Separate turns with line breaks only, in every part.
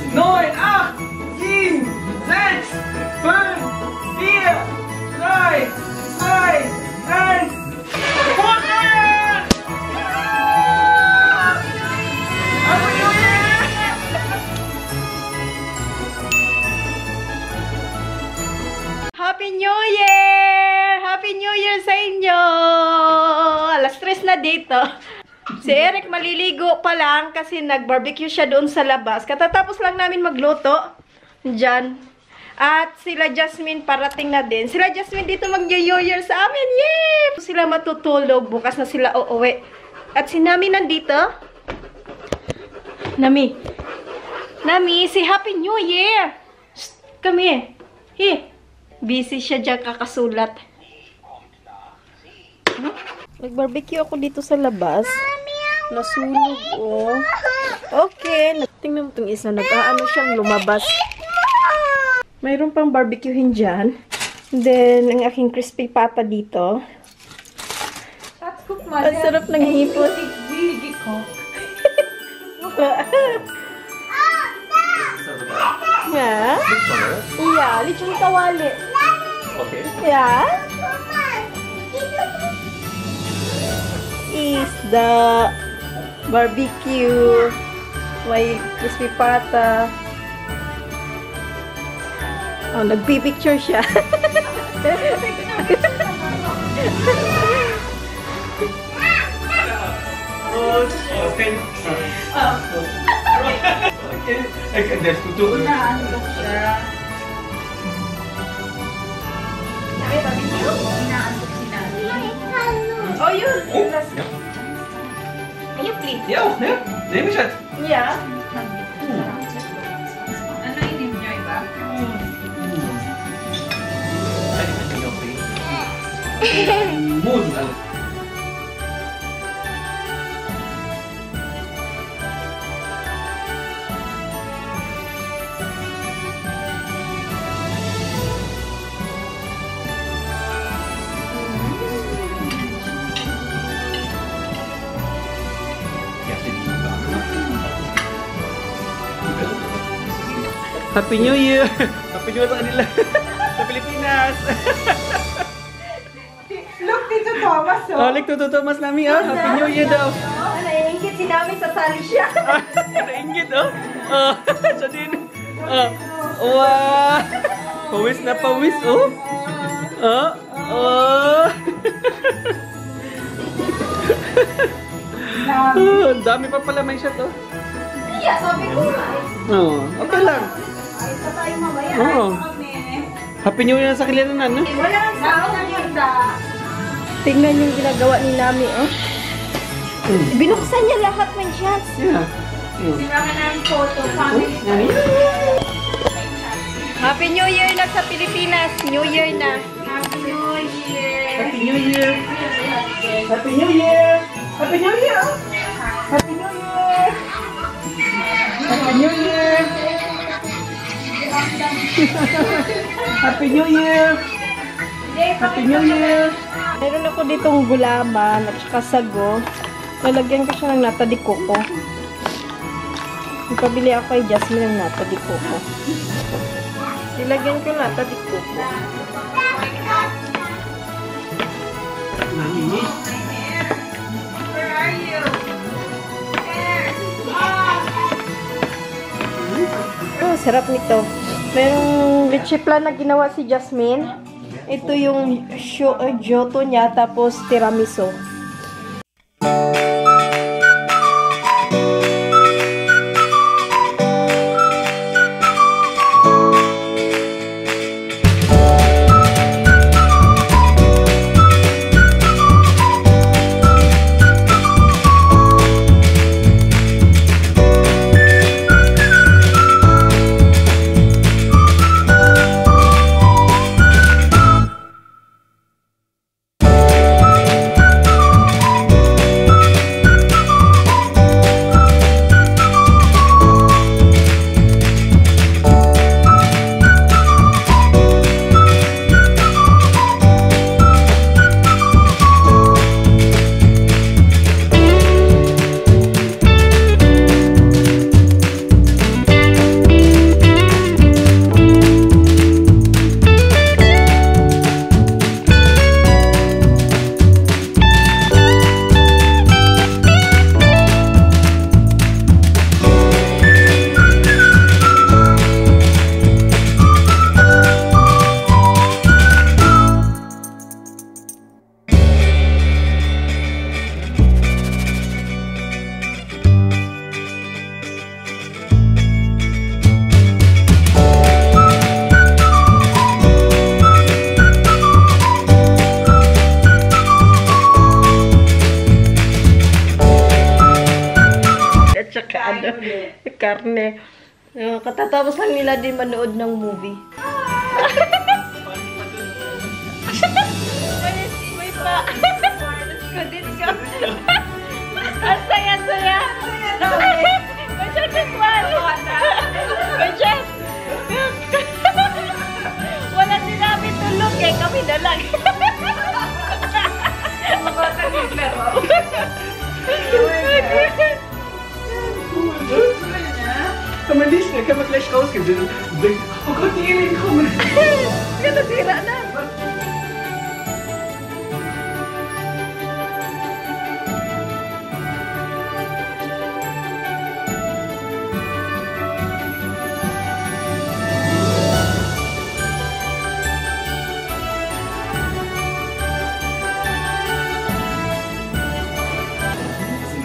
9, 8, 7, 6, 5, 4, 3, 2, 1.
Happy New Year! Happy New Year sa inyo! Alas 3 na dito. Si Eric maliligo pa lang kasi nag-barbecue siya doon sa labas. Katatapos lang namin magluto. Diyan. At sila Jasmine parating na din. Sila Jasmine dito mag-New Year sa amin. Yay! Sila matutulog. Bukas na sila uuwi. At si Nami nandito. Nami. Nami, say Happy New Year! Shh, come here. Here. Busy siya dyan kakasulat. Nag-barbecue ako dito sa labas. Nasunog, oh. Okay. Tingnan mo itong isa. Nag-aano siyang lumabas. Mayroon pang barbecuehin dyan. Then, ang aking crispy pata dito. Ang sarap ng hipon. Yeah? Yeah, lechon kawali.
Okay.
Yeah? Is the barbecue. May crispy pata. Oh, nagpipicture siya.
Okay. Okay, there's tutu.
Inaandok siya. Sabi, barbecue? Inaandok si Nani.
Oh, yun.
Ayun, please.
Ja, ne? Nehme ich jetzt.
Yeah.
Ano inim niyo, iba?
Mosen alle. Happy New Year! Happy New Year sa kanila! Sa Pilipinas!
Look, Tito Thomas, oh.
Oh, Tito Thomas namin, oh. Happy New Year daw!
Naiingit si Nami sa sali siya.
Naingit, oh. Oh, siya din. Oh. Wow! Pawis na pawis, oh. Oh. Oh. Oh, ang dami pa pala may shot, oh.
Iya, sabi ko.
Oh, okay lang.
Ay, sa tayo mamaya.
Oo. Happy New Year sa kilinan, no?
Wala ang sao ng handa. Tingnan yung ginagawa ni Nami, oh. Binuksan niya lahat ng shots.
Yeah.
Sira ka ng photo, family.
Happy New Year na sa Pilipinas. New Year na.
Happy New Year.
Happy New Year. Happy New Year. Happy New Year. Happy New Year. Happy New Year. Happy New Year. Happy New Year.
Meron ako ditong gulaman at saka sago. Lalagyan ko siya ng nata de coco. Ipabili ako kay Jasmine ng nata de coco. Ilagyan ko nata de coco.
Where are you?
Oh, sarap nito. Merong leche flan na ginawa si Jasmine. Ito yung giotto niya, tapos tiramisu. karne. Katatapos lang nila din manood ng movie. May pa. Kudit ka. Ang saya-saya. Masyad yung wala. Masyad. Wala sinabi tulog eh. Kami na lang. Ako na Hitler.
Kamalis na, kamatlash house ka dyan. Ako tingin ko man.
Kaya nasira na.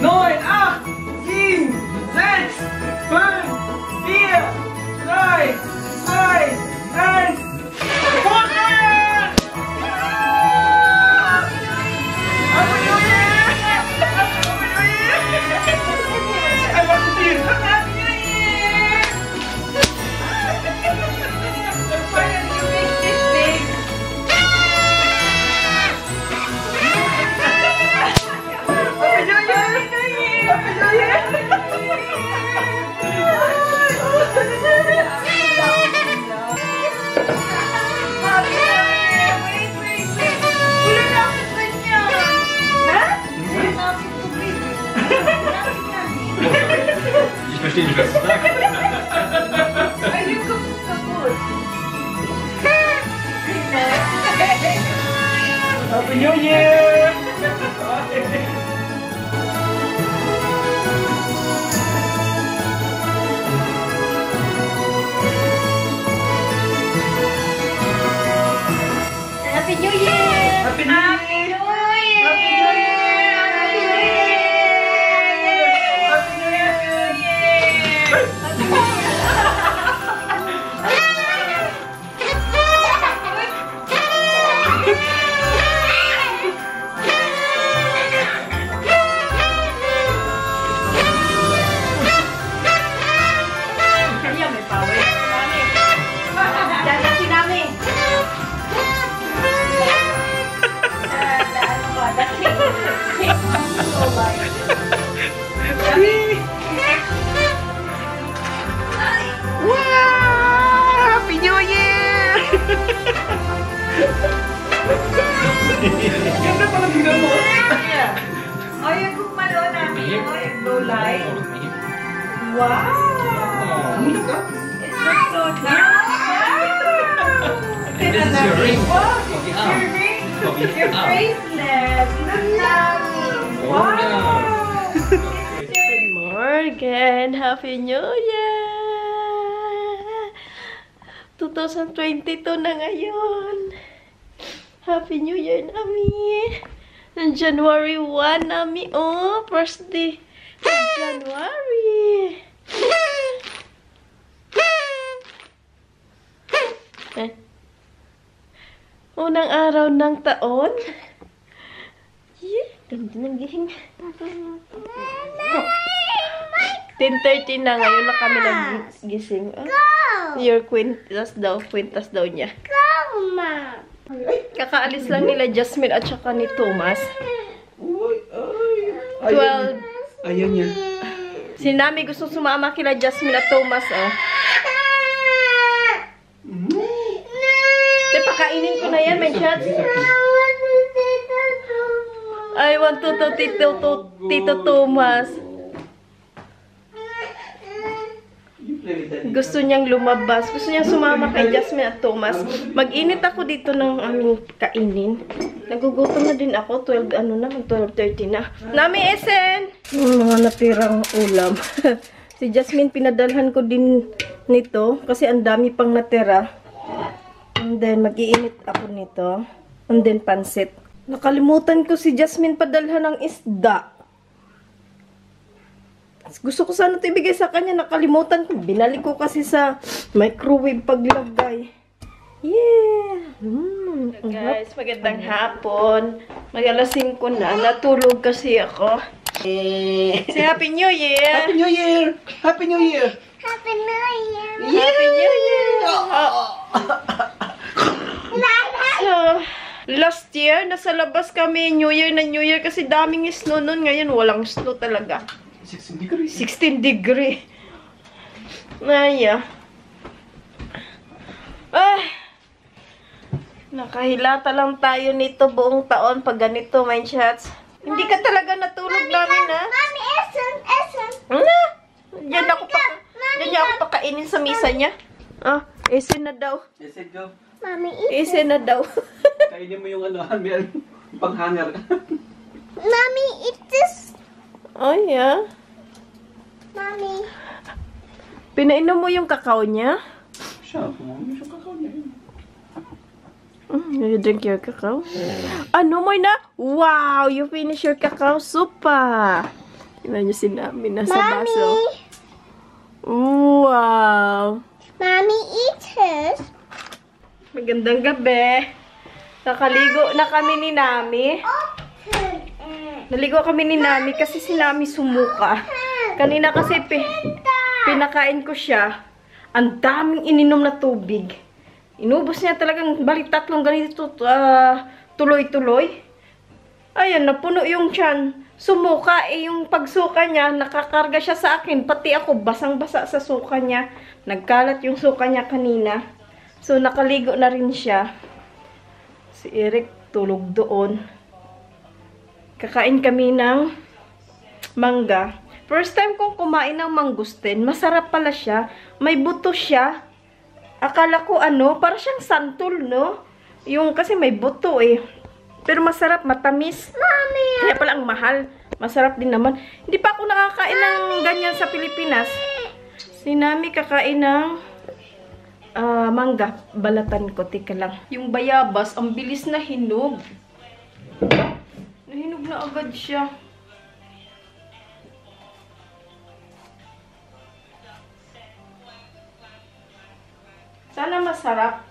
Neun, acht, sieben, sechs, fünf, vier, drei, zwei, eins. Wochen! Happy New Year! Happy New Year! I want to see you. Happy New Year! Why did you make this big? Happy New Year! Happy New Year!
Ich verstehe nicht, was du sagst.
Happy New Year!
Happy New Year!
Happy New Year! Happy New Year! Happy New
Kaya may power. Dada si Nami.
Wow! Happy New Year! Ganda pala tingnan mo.
Oh, yung gumalo namin, oh, yung blue light.
Wow! Ano ka?
It's like so nice.
This is your ring.
Wow,
Coffee
your
arm.
ring,
Coffee
your
arm.
bracelet. Look yummy.
Oh, yeah.
Good morning! Happy New Year! 2022 na ngayon. Happy New Year, Nami! January 1, Nami. Oh, first day of January. Unang araw ng taon. Yeah, ganda ng gising. 10:30 na ngayon na kami nagising. Your quintas daw niya. Kakaalis lang nila Jasmine at saka ni Thomas.
Uy, ay.
12.
Ayaw niya.
Si Nami gusto sumama kila Jasmine at Thomas, oh. Te, pakainin ko na yan, my shots. I want to Tito Thomas. Gusto niyang lumabas. Gusto niyang sumama kay Jasmine at Thomas. Mag-init ako dito ng aming kainin. Nagugutom na din ako. 12:30 na. Nami, Esen! Yung mga natirang ulam. Si Jasmine, pinadalhan ko din nito. Kasi ang dami pang natira. And then, mag-iinit ako nito. And then, pansit. Nakalimutan ko si Jasmine padalhan ng isda. Gusto ko sana ito ibigay sa kanya. Nakalimutan ko. Binalik ko kasi sa microwave paglagay. Yeah! Guys, magandang hapon. Mag-alas 5 na. Natulog kasi ako. Say Happy New Year!
Happy New Year! Happy New Year!
Happy New Year!
Happy New Year! So, last year, nasa labas kami, New Year na New Year, kasi daming snow nun. Ngayon, walang snow talaga.
16 degrees.
16 degree. Naya. Nakahilata lang tayo nito buong taon pag ganito, my chats. Hindi ka talaga natulog namin, ha?
Mami, Essen!
Na! Diyan ako pakainin sa misa niya. Ese na daw.
Yes, it go.
Mami,
Ese na daw.
Kainin mo yung ano, meron pang-hanger.
Mami, eat this!
Oh, yeah.
Mami.
Pinainom mo yung kakao niya?
Siya, kumami siya kakao niya yun.
You drink your cacao? Ano mo na? Wow! You finish your cacao soup pa. Tingnan niyo si Nami nasa baso. Wow!
Mami, eat this!
Magandang gabi. Nakaligo na kami ni Nami. Naligo kami ni Nami kasi si Nami sumuka. Kanina kasi pinakain ko siya. Ang daming ininom na tubig. Inubos niya talagang balik tatlong ganito tuloy-tuloy. Ayan, napuno yung tiyan. Sumuka, yung pagsuka niya, nakakarga siya sa akin. Pati ako, basang-basa sa suka niya. Nagkalat yung suka niya kanina. So, nakaligo na rin siya. Si Eric tulog doon. Kakain kami ng mangga. First time kong kumain ng mangustin. Masarap pala siya. May buto siya. Akala ko para siyang santol, no? Yung kasi may buto eh. Pero masarap, matamis.
Mami!
Kaya pala ang mahal. Masarap din naman. Hindi pa ako nakakain ng ganyan sa Pilipinas. Si Nami kakain ng mangga. Balatan ko, tika lang. Yung bayabas, ang bilis na hinog. Nahinog na agad siya. Sana masarap.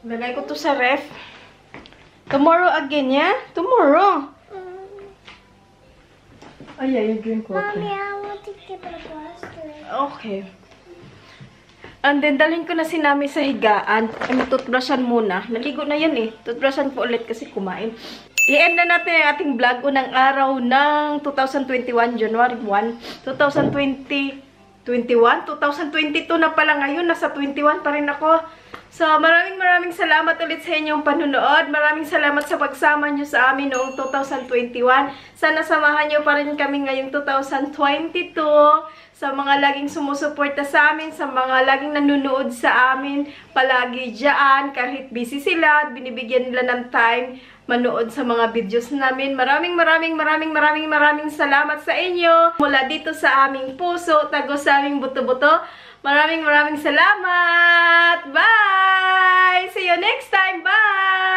Lagay ko to sa ref. Tomorrow again, yeah? Tomorrow. Ay, you drink water.
Mommy, I want to get a blaster.
Okay. And then, dalhin ko na si Nami sa higaan. Ay, toothbrushan muna. Naligo na yan eh. Toothbrushan ko ulit kasi kumain. I-end na natin ang ating vlog unang araw ng 2021, January 1, 2022 na pala ngayon. Nasa 21 pa rin ako. So, maraming salamat ulit sa inyong panunood. Maraming salamat sa pagsama nyo sa amin noong 2021. Sana samahan nyo pa rin kami ngayong 2022. Sa mga laging sumusuporta sa amin, sa mga laging nanonood sa amin, palagi dyan, kahit busy sila, binibigyan nila ng time manood sa mga videos namin. Maraming salamat sa inyo. Mula dito sa aming puso, tago sa aming buto-buto. Maraming salamat. Bye! See you next time. Bye!